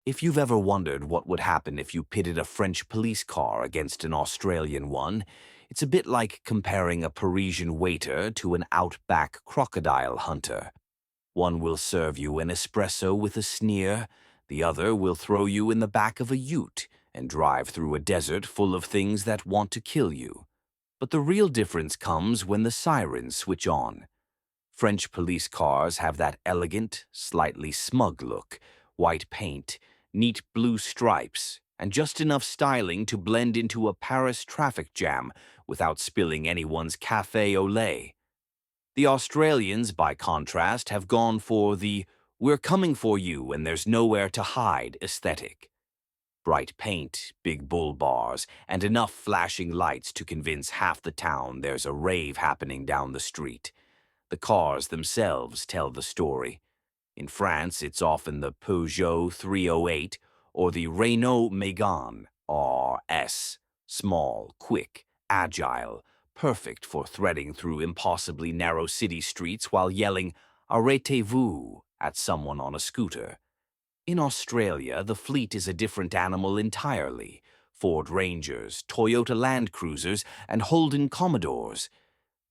If you've ever wondered what would happen if you pitted a French police car against an Australian one, it's a bit like comparing a Parisian waiter to an outback crocodile hunter. One will serve you an espresso with a sneer, the other will throw you in the back of a ute and drive through a desert full of things that want to kill you. But the real difference comes when the sirens switch on. French police cars have that elegant, slightly smug look, white paint, neat blue stripes, and just enough styling to blend into a Paris traffic jam without spilling anyone's café au lait. The Australians, by contrast, have gone for the "we're coming for you and there's nowhere to hide" aesthetic. Bright paint, big bull bars, and enough flashing lights to convince half the town there's a rave happening down the street. The cars themselves tell the story. In France, it's often the Peugeot 308 or the Renault Megane RS, small, quick, agile, perfect for threading through impossibly narrow city streets while yelling "Arrêtez-vous" at someone on a scooter. In Australia, the fleet is a different animal entirely. Ford Rangers, Toyota Land Cruisers, and Holden Commodores.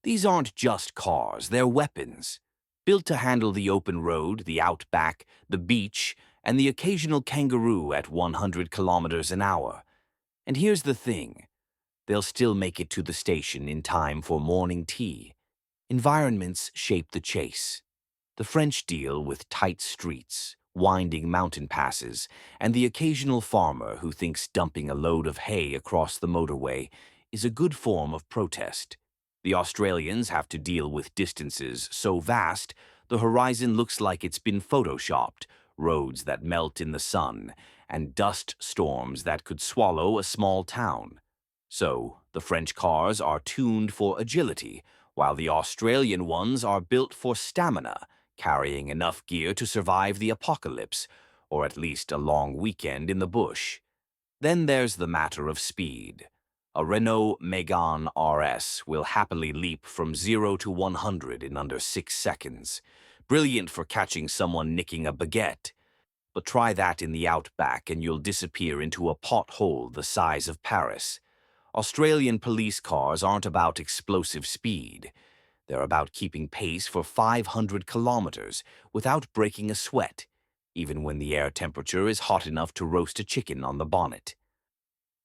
These aren't just cars, they're weapons. Built to handle the open road, the outback, the beach, and the occasional kangaroo at 100 kilometers an hour. And here's the thing. They'll still make it to the station in time for morning tea. Environments shape the chase. The French deal with tight streets, winding mountain passes, and the occasional farmer who thinks dumping a load of hay across the motorway is a good form of protest. The Australians have to deal with distances so vast the horizon looks like it's been photoshopped, roads that melt in the sun, and dust storms that could swallow a small town. So, the French cars are tuned for agility, while the Australian ones are built for stamina, carrying enough gear to survive the apocalypse, or at least a long weekend in the bush. Then there's the matter of speed. A Renault Megane RS will happily leap from 0 to 100 in under 6 seconds. Brilliant for catching someone nicking a baguette. But try that in the outback and you'll disappear into a pothole the size of Paris. Australian police cars aren't about explosive speed. They're about keeping pace for 500 kilometers without breaking a sweat, even when the air temperature is hot enough to roast a chicken on the bonnet.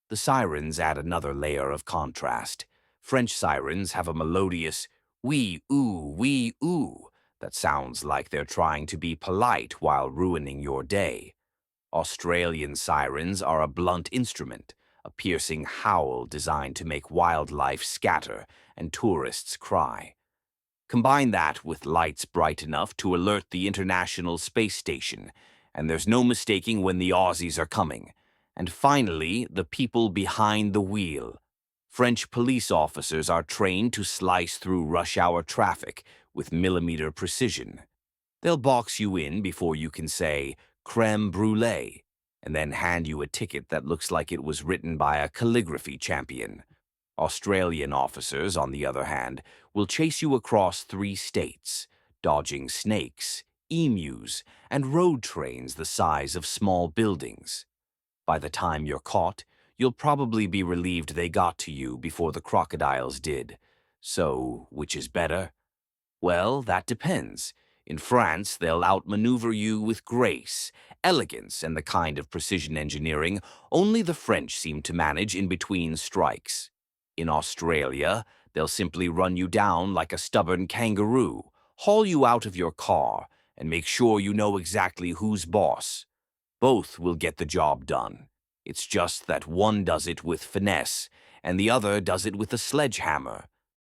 The sirens add another layer of contrast. French sirens have a melodious wee ooh that sounds like they're trying to be polite while ruining your day. Australian sirens are a blunt instrument, a piercing howl designed to make wildlife scatter and tourists cry. Combine that with lights bright enough to alert the International Space Station, and there's no mistaking when the Aussies are coming. And finally, the people behind the wheel. French police officers are trained to slice through rush-hour traffic with millimeter precision. They'll box you in before you can say crème brûlée, and then hand you a ticket that looks like it was written by a calligraphy champion. Australian officers, on the other hand, will chase you across 3 states, dodging snakes, emus, and road trains the size of small buildings. By the time you're caught, you'll probably be relieved they got to you before the crocodiles did. So, which is better? Well, that depends. In France, they'll outmaneuver you with grace, elegance, and the kind of precision engineering only the French seem to manage in between strikes. In Australia, they'll simply run you down like a stubborn kangaroo, haul you out of your car, and make sure you know exactly who's boss. Both will get the job done. It's just that one does it with finesse, and the other does it with a sledgehammer,